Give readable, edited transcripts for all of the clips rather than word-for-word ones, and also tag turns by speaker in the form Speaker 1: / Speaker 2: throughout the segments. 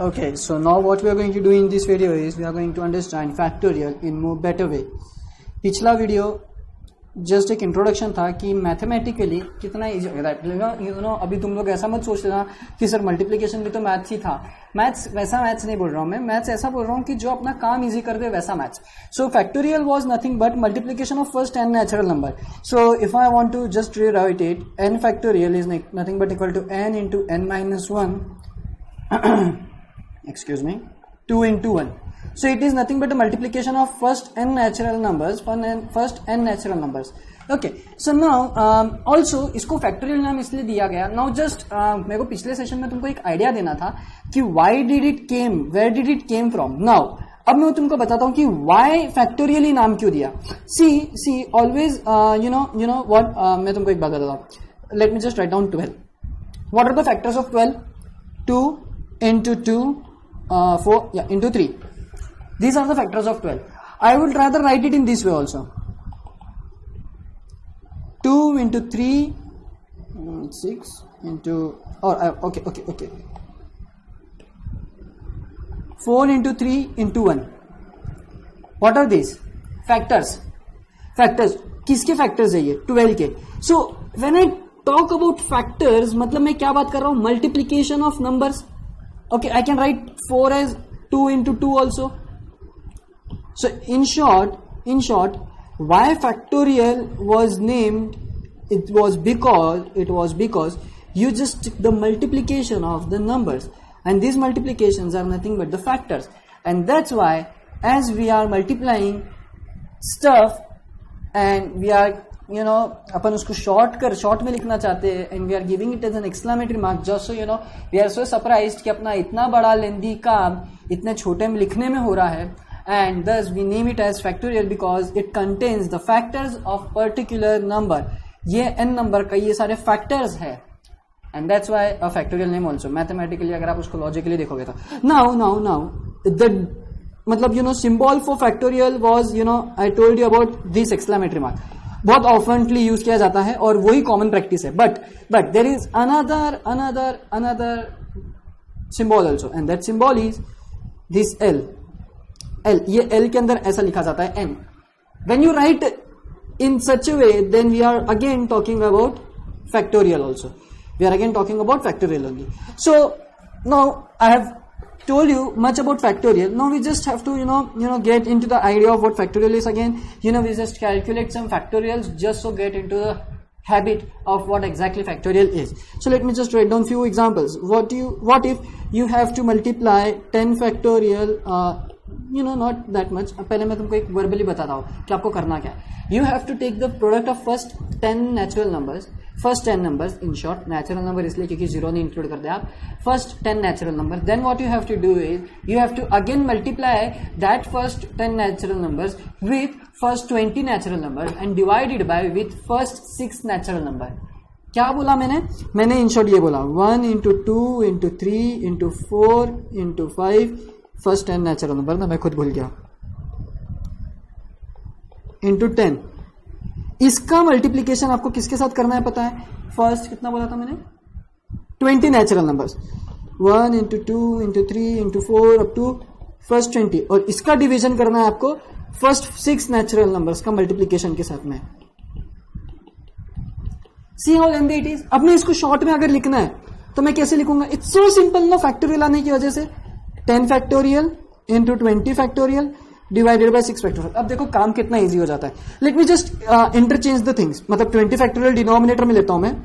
Speaker 1: Okay, so now what we are going to do in this video is we are going to understand factorial in more better way. पिछला video just एक introduction था कि mathematically कितना easy हो जाता है। You know अभी तुम लोग ऐसा मत सोच लेना कि सर मल्टीप्लिकेशन भी तो मैथ्स ही था। मैथ्स वैसा मैथ्स नहीं बोल रहा हूँ मैं, मैथ्स ऐसा बोल रहा हूँ कि जो अपना काम इजी कर दे वैसा maths. So factorial was nothing but multiplication of first n natural number. So if I want to just rewrite it, n factorial is nothing but equal to n into n minus 1 excuse me 2 into 1. So it is nothing but a multiplication of first n natural numbers, first n natural numbers. Okay, so now also इसको factorial नाम इसलिए दिया गया। now just मेरे को पिछले session में तुमको एक आइडिया देना था कि why did it came, where did it came from. now अब मैं तुमको बताता हूँ कि why फैक्टोरियल ही नाम क्यों दिया। see always you know what मैं तुमको एक बात बताता हूँ। let me just write down 12. what are the factors of 12? 2 into 2 4 into 3. These are the factors of 12. I would rather write it in this way also. 2 into 3 6 into okay 4 into 3 into 1. What are these? Factors किसके factors है ये? 12 के. So when I talk about factors मतलब मैं क्या बात कर रहा हूँ? Multiplication of numbers. Okay, I can write 4 as 2 into 2 also. So in short, why factorial was named? It was because you just took the multiplication of the numbers, and these multiplications are nothing but the factors, and that's why as we are multiplying stuff and we are अपन उसको short में लिखना चाहते हैं and we are giving it as an exclamatory mark just so we are so surprised कि अपना इतना बड़ा लेंदी काम इतने छोटे में लिखने में हो रहा है। And this we name it as factorial because it contains the factors of particular number. ये n नंबर का ये सारे फैक्टर्स है and that's why a factorial name also. Mathematically अगर आप उसको लॉजिकली देखोगे तो नाउ द मतलब symbol for factorial was I told you about this exclamatory mark. बहुत ऑफनली यूज किया जाता है और वही कॉमन प्रैक्टिस है। But there is another symbol also and that symbol is this L. ये एल के अंदर ऐसा लिखा जाता है n. When you write in such a way then we are again talking about factorial also. We are again talking about factorial only. So now I have told you much about factorial. Now we just have to get into the idea of what factorial is again. We just calculate some factorials just to get into the habit of what exactly factorial is. So let me just write down few examples. What if you have to multiply 10 factorial not that much. पहले मैं तुमको एक verbally बताता हूँ कि आपको करना क्या है। You have to take the product of first 10 natural numbers. First 10 numbers, in short, natural number इसलिए क्योंकि zero नहीं include करते आप। First 10 natural numbers. Then what you have to do is you have to again multiply that first 10 natural numbers with first 20 natural numbers and divide it by with first 6 natural number. क्या बोला मैंने in short ये बोला 1 into 2 into 3 into 4 into 5 first 10 natural number ना मैं खुद भूल गया into 10। इसका मल्टीप्लीकेशन आपको किसके साथ करना है पता है? फर्स्ट कितना बोला था मैंने? 20 natural numbers 1 into 2 into 3 into 4 up to first 20 और इसका डिवीजन करना है आपको फर्स्ट 6 नेचुरल नंबर्स का मल्टीप्लीकेशन के साथ में। See how lengthy it is. अब मैं इसको शॉर्ट में अगर लिखना है तो मैं कैसे लिखूंगा? इट्स सो सिंपल ना फैक्टोरियल आने की वजह से 10 factorial into 20 factorial divided by 6 factorial. अब देखो काम कितना इजी हो जाता है। Let me just interchange the things. मतलब 20 फैक्टोरियल डिनोमिनेटर में लेता हूं मैं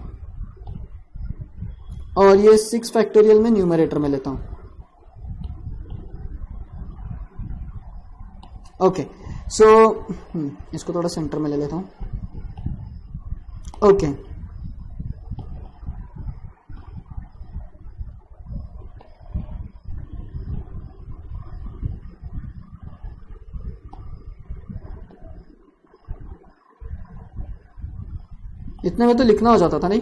Speaker 1: और ये 6 फैक्टोरियल में न्यूमरेटर में लेता हूं। ओके सो इसको थोड़ा सेंटर में ले लेता हूं। ओके इतने में तो लिखना हो जाता था नहीं।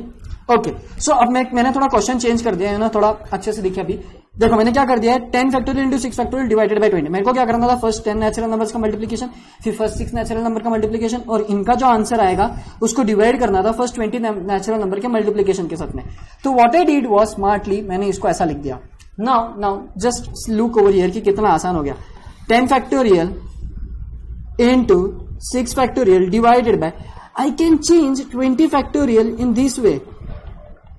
Speaker 1: ओके सो अब मैंने थोड़ा क्वेश्चन चेंज कर दिया है थोड़ा अच्छे से दिखे। अभी देखो मैंने क्या कर दिया है 10 factorial into 6 factorial divided by 20। मेरे को क्या करना था? फर्स्ट 10 नेचुरल नंबर्स का मल्टीप्लीकेशन फिर फर्स्ट 6 नेचुरल नंबर का मल्टीप्लीकेशन और इनका जो आंसर आएगा उसको डिवाइड करना था फर्स्ट 20 नेचुरल नंबर के मल्टीप्लीकेशन के साथ में। तो what I did was smartly मैंने इसको ऐसा लिख दिया now just look over here कि कितना आसान हो गया. 10 factorial into 6 factorial divided by, I can change 20 factorial in this way.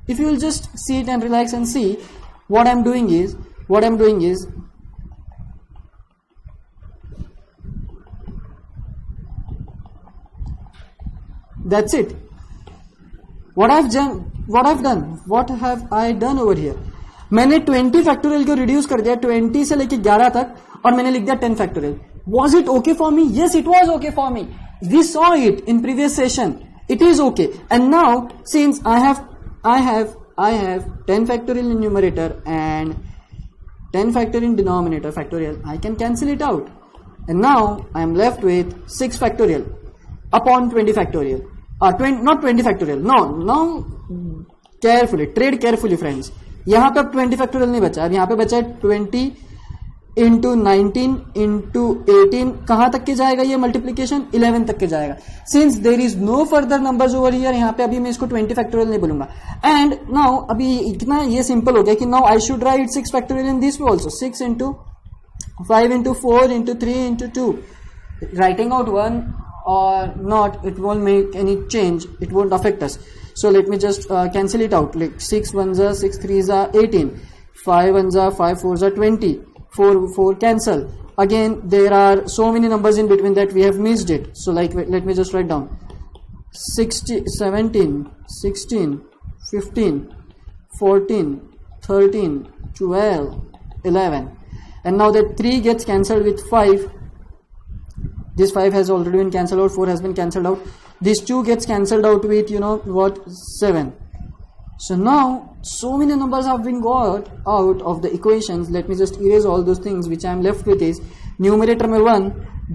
Speaker 1: If you will just sit and relax and see, what I'm doing is that's it. What have I done over here? मैंने 20 factorial को reduce कर दिया 20 से लेके 11 तक और मैंने लिख दिया 10 factorial. Was it okay for me? Yes, it was okay for me. We saw it in previous session. It is okay. And now, since I have 10 factorial in numerator and 10 factorial in denominator factorial, I can cancel it out. And now I am left with 6 factorial upon 20 factorial. Not 20 factorial. No. Now carefully, trade carefully, friends. यहाँ पे अब 20 factorial नहीं बचा. अब यहाँ पे बचा है 20 इंटू 19 इंटू 18. कहां तक के जाएगा ये मल्टीप्लीकेशन? 11 तक के जाएगा. Since there is no further numbers over here, यहाँ पे अभी मैं इसको 20 फैक्टोरियल नहीं बोलूंगा. एंड नाउ अभी इतना ये सिंपल हो गया कि now I should write 6 factorial in this way also. 6 into 5 into 4 into 3 into 2. Writing out 1 or not, it won't make any change, it won't affect us. So let me just cancel it out. Like 6 1s are 6 3s are 18, 5 1s are 5 4s are 20, 4 cancel. Again there are so many numbers in between that we have missed it. So like let me just write down 16 17 16 15 14 13 12 11. And now that 3 gets cancelled with 5. This 5 has already been cancelled out, 4 has been cancelled out. This 2 gets cancelled out with, 7. So now, so many numbers have been got out of the equations. Let me just erase all those things. Which I am left with is, numerator में 1,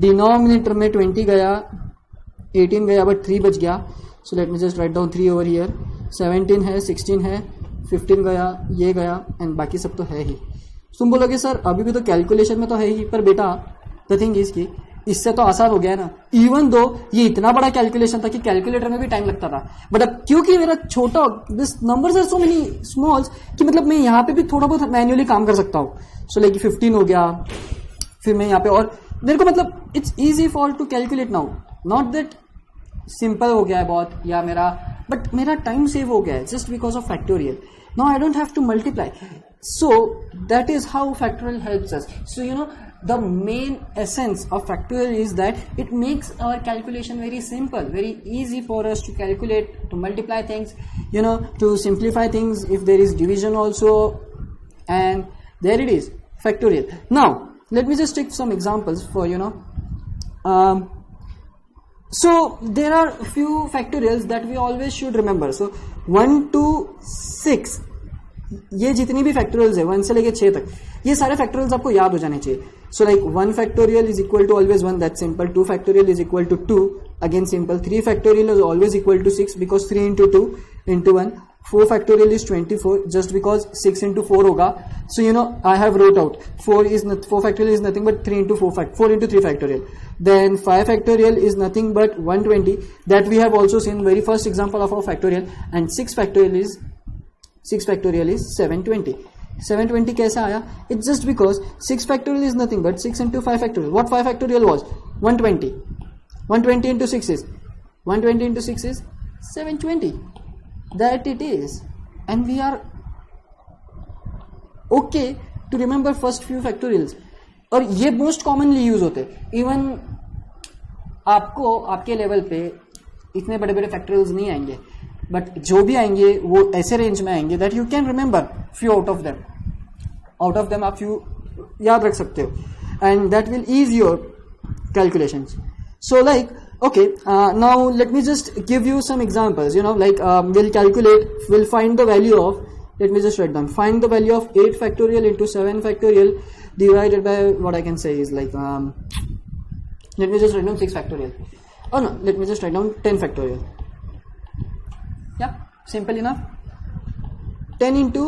Speaker 1: denominator में 20 गया, 18 गया, but 3 बच गया. So let me just write down 3 over here. 17 है, 16 है, 15 गया, ये गया, and बाकी सब तो है ही. तुम बोलोगे सर अभी भी तो कैलकुलेशन में तो है ही, पर बेटा the thing is कि इससे तो आसान हो गया है ना. इवन दो ये इतना बड़ा कैलकुलेशन था कि कैलकुलेटर में भी टाइम लगता था, बट अब क्योंकि मेरा छोटा this numbers are so many smalls कि मतलब मैं यहाँ पे भी थोड़ा बहुत मैन्युअली काम कर सकता हूँ. सो लाइक 15 हो गया, फिर मैं यहाँ पे और मेरे को मतलब it's easy for to calculate now. Not that simple हो गया है बहुत या मेरा, बट मेरा टाइम सेव हो गया है just because of factorial. Now I don't have to multiply. So that is how factorial helps us. So the main essence of factorial is that it makes our calculation very simple, very easy for us to calculate, to multiply things, to simplify things if there is division also. And there it is, factorial. Now let me just take some examples for so there are a few factorials that we always should remember. So 1 to 6, ये जितनी भी factorials है 1 से लेके 6 तक, ये सारे factorials आपको याद हो जाने चाहिए. So like 1 factorial is equal to always 1, that simple. 2 factorial is equal to 2, again simple. 3 factorial is always equal to 6 because 3 into 2 into 1. 4 factorial is 24 just because 6 into 4 होगा. So I have wrote out 4 factorial is nothing but 3 into 4 into 3 factorial. Then 5 factorial is nothing but 120, that we have also seen very first example of our factorial. And 6 factorial is 720. 720 कैसा आया? It's just because 6 factorial is nothing but 6 into 5 factorial. What 5 factorial was? 120. 120 into 6 is 720. That it is. And we are okay to remember first few factorials. और ये most commonly use होते हैं. Even आपको आपके level पे इतने बड़े बड़े फैक्टोरियल्स नहीं आएंगे, बट जो भी आएंगे वो ऐसे रेंज में आएंगे that you can remember few out of them आप फ्यू याद रख सकते हो, and that will ease your calculations. So like okay, now let me just give you some examples. We'll find the value of, let me just write down, find the value of 8 factorial into 7 factorial divided by, what I can say is like, let me just write down 6 factorial. Oh no, let me just write down 10 factorial. Yeah, simple enough. 10 into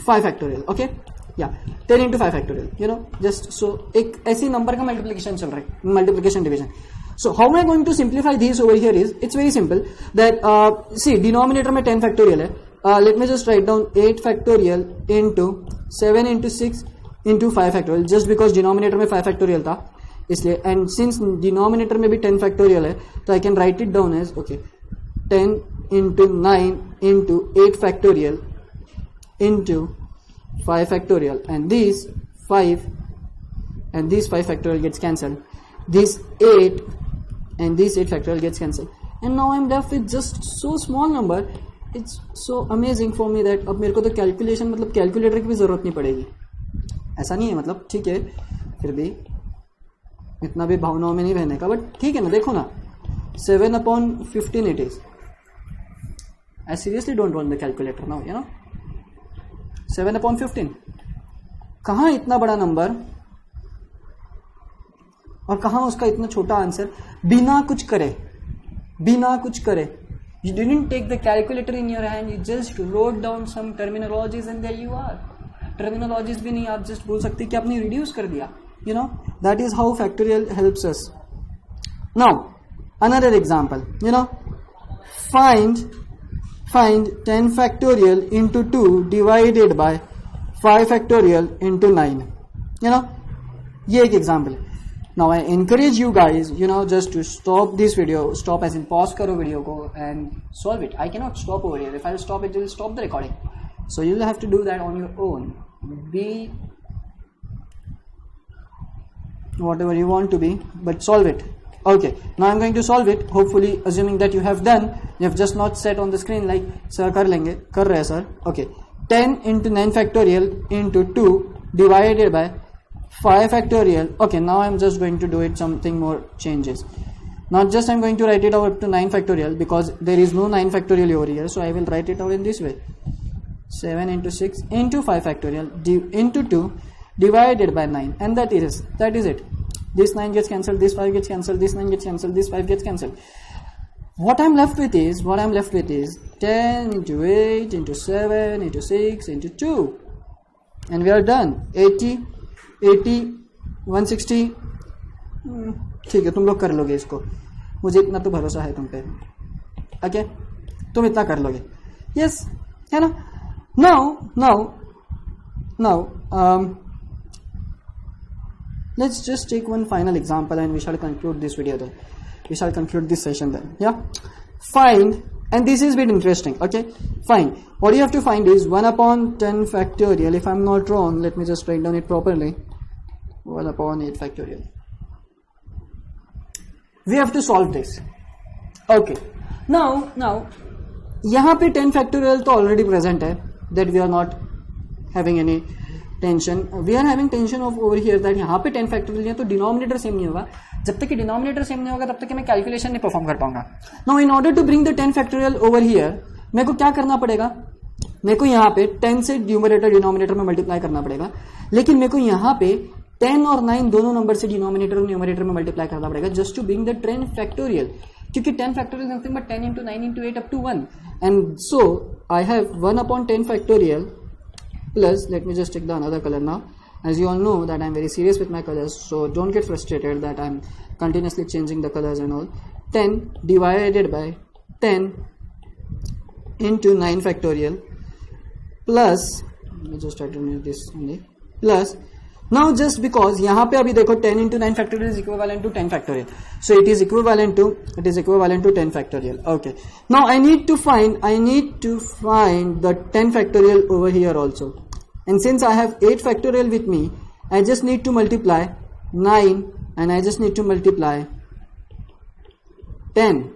Speaker 1: 5 factorial. Okay, yeah, 10 into 5 factorial. Just so एक ऐसी number का multiplication चल रहा है, multiplication division. So how am I going to simplify these over here is, it's very simple that see denominator में 10 factorial है, let me just write down 8 factorial into 7 into 6 into 5 factorial, just because denominator में 5 factorial था इसलिए, and since denominator में भी 10 factorial है तो I can write it down as okay 10 into 9 into 8 factorial into 5 factorial, and these 5 factorial gets cancelled, this 8 and this 8 factorial gets cancelled, and now I'm left with just so small number. It's so amazing for me that अब मेरे को तो calculation मतलब calculator की भी ज़रूरत नहीं पड़ेगी. ऐसा नहीं है, मतलब ठीक है, फिर भी इतना भी भावनाओं में नहीं रहने का, बट ठीक है ना. देखो ना 7/15 it is. I seriously don't want the calculator now, you know. 7/15 कहाँ इतना बड़ा नंबर और कहाँ उसका इतना छोटा आंसर, बिना कुछ करे. You didn't take the calculator in your hand, you just wrote down some terminologies and there you are. Terminologies भी नहीं आप just बोल सकते कि आपने reduce कर दिया. You know, that is how factorial helps us. Now, another example, you know, find 10 factorial into 2 divided by 5 factorial into 9. You know, ये एक example है. Now I encourage you guys, you know, just to stop this video, stop as in pause करो video को and solve it. I cannot stop over here. If I stop it, it will stop the recording. So you'll have to do that on your own. Be whatever you want to be, but solve it. Okay, now I'm going to solve it. Hopefully, assuming that you have done, you have just not set on the screen like sir कर लेंगे, कर रहे हैं sir. Okay, 10 into 9 factorial into 2 divided by 5 factorial. Okay, now I'm just going to do it something more changes. Not just I'm going to write it out to 9 factorial because there is no 9 factorial over here, so I will write it out in this way. 7 into 6 into 5 factorial into 2 divided by 9, and that is it. This 9 gets cancelled, this 5 gets cancelled, this 9 gets cancelled, this 5 gets cancelled. What I'm left with is 10 into 8 into 7 into 6 into 2, and we are done. 80 160. ठीक है, तुम लोग कर लोगे इसको, मुझे इतना तो भरोसा है तुम पे. ओके, तुम इतना कर लोगे. यस, है ना. Now let's just take one final example and we shall conclude this video then. We shall conclude this session then. Yeah, find, and this is a bit interesting. Okay, fine. What you have to find is 1/10 factorial. If I'm not wrong, let me just write down it properly. 1/8 factorial. We have to solve this. Okay. Now यहाँ पे 10 factorial तो already present है. That we are not having any tension. We are having tension of over here that यहाँ पे 10 factorial है तो denominator same नहीं होगा. जब तक कि denominator same नहीं होगा तब तक कि मैं calculation नहीं perform कर पाऊंगा. Now in order to bring the 10 factorial over here, मेरे को क्या करना पड़ेगा? मेरे को यहाँ पे 10 से न्यूमरेटर डिनोमिनेटर में मल्टीप्लाई करना पड़ेगा, लेकिन मेरे को यहाँ पे 10 और 9 दोनों नंबर से डिनोमिनेटर और न्यूमरेटर में मल्टीप्लाई करना पड़ेगा just to bring the 10 factorial, क्योंकि 10 factorial is nothing but 10 into 9 into 8 up to 1, and so I have 1/10 factorial plus, let me just take the another color now. As you all know that I'm very serious with my colors, so don't get frustrated that I'm continuously changing the colors and all. 10 divided by 10 into 9 factorial plus, let me just try to make this only, plus, now just because यहाँ पे अभी देखो 10 into 9 factorial is equivalent to 10 factorial, so it is equivalent to 10 factorial. Okay, now I need to find the 10 factorial over here also, and since I have 8 factorial with me, I just need to multiply 9 and I just need to multiply 10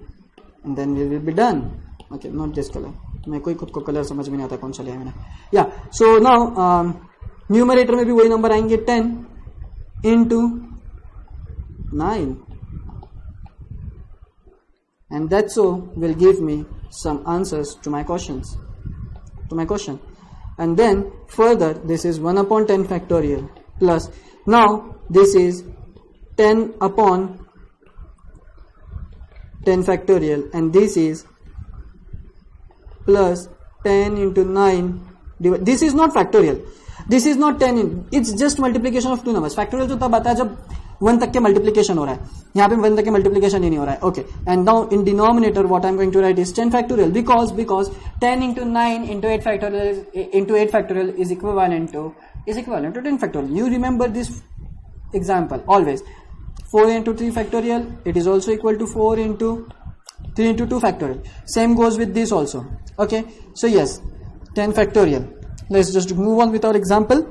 Speaker 1: and then we will be done. Okay, not this color, मैं कोई खुद को colour समझ में नहीं आता कौन सा लिया मैंने. Yeah, so now न्यूमरेटर में भी वही नंबर आएंगे 10 into 9, and that so will give me some answers to my question. And then further this is 1/10 factorial plus, now this is 10/10 factorial, and this is plus 10 into 9. This is not factorial. This is not 10 in, it's just multiplication of two numbers. Factorial तो तब आता है जब 1 तक के multiplication हो रहा है, यहाँ पे 1 तक के मल्टीप्लीकेशन ही नहीं हो रहा है. Okay, and now in denominator what I am going to write is 10 factorial because 10 into 9 into 8 factorial is equivalent to 10 factorial. You remember this example always. 4 into 3 factorial, it is also equal to 4 into 3 into 2 factorial. Same goes with this also. Okay, so yes, 10 factorial. Let's just move on with our example.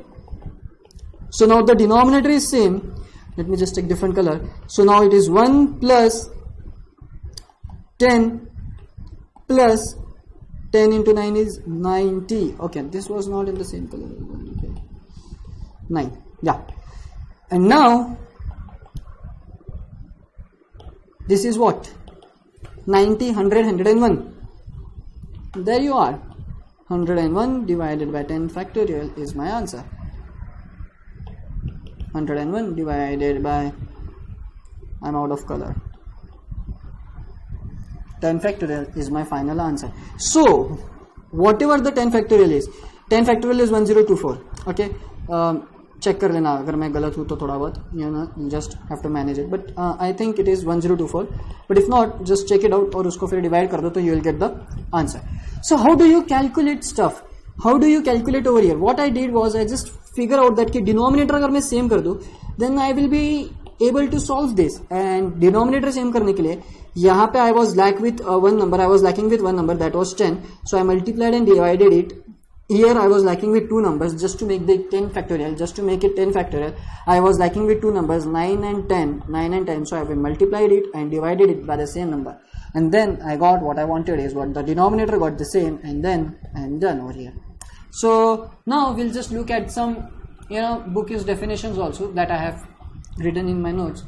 Speaker 1: So now the denominator is same. Let me just take different color. So now it is 1 plus 10 plus 10 into 9 is 90. Okay, this was not in the same color. Okay. 9. Yeah. And now this is what? 90, 100, 101. There you are. 101 divided by 10 factorial is my answer. 101 divided by, I'm out of color, 10 factorial is my final answer. So whatever the 10 factorial is 1024. Okay, check कर लेना अगर मैं गलत हूँ तो थोड़ा बहुत, you know, you just have to manage it, but I think it is 1024, but if not just check it out और उसको फिर divide कर दो तो you will get the answer. So how do you calculate stuff? How do you calculate over here? What I did was I just figure out that कि denominator अगर मैं same कर दूँ then I will be able to solve this. And denominator same करने के लिए यहाँ पे I was lacking with one number that was 10, so I multiplied and divided it. Here I was lacking with two numbers just to make the 10 factorial, just to make it 10 factorial. I was lacking with two numbers 9 and 10, so I have multiplied it and divided it by the same number, and then I got what I wanted is what the denominator got the same, and then I am done over here. So now we'll just look at some, you know, book use definitions also that I have written in my notes.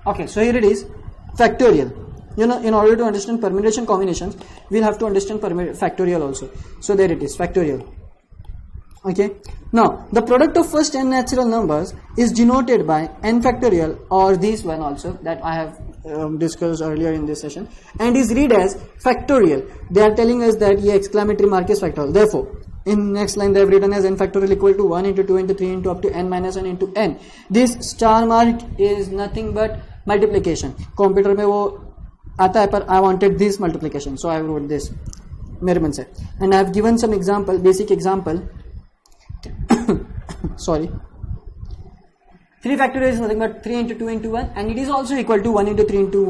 Speaker 1: Okay, so here it is, factorial. You know, in order to understand permutation combinations, we'll have to understand factorial also. So there it is, factorial. Okay, now the product of first n natural numbers is denoted by n factorial, or this one also that I have discussed earlier in this session, and is read as factorial. They are telling us that the exclamatory mark is factorial. Therefore, in next line they have written as n factorial equal to 1 into 2 into 3 into up to n minus 1 into n. This star mark is nothing but multiplication. Computer में वो आता है पर I wanted this multiplication, so I wrote this मेरे मन से, and I have given some example, basic example. Sorry, 3 factorial is nothing but 3 into 2 into 1, and it is also equal to 1 into 3 into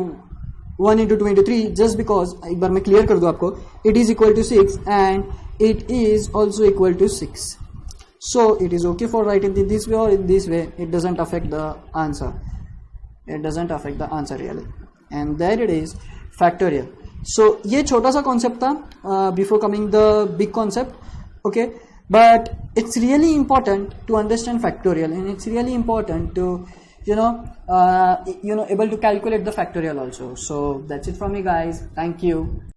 Speaker 1: 1 into 2 into 3, just because एक बार मैं clear कर दूँ आपको, it is equal to 6 and it is also equal to 6. So it is okay for writing it this way or in this way. It doesn't affect the answer. It doesn't affect the answer really. And there it is, factorial. So ये छोटा सा concept था before coming the big concept. Okay, but it's really important to understand factorial, and it's really important to you know able to calculate the factorial also. So that's it from me guys. Thank you.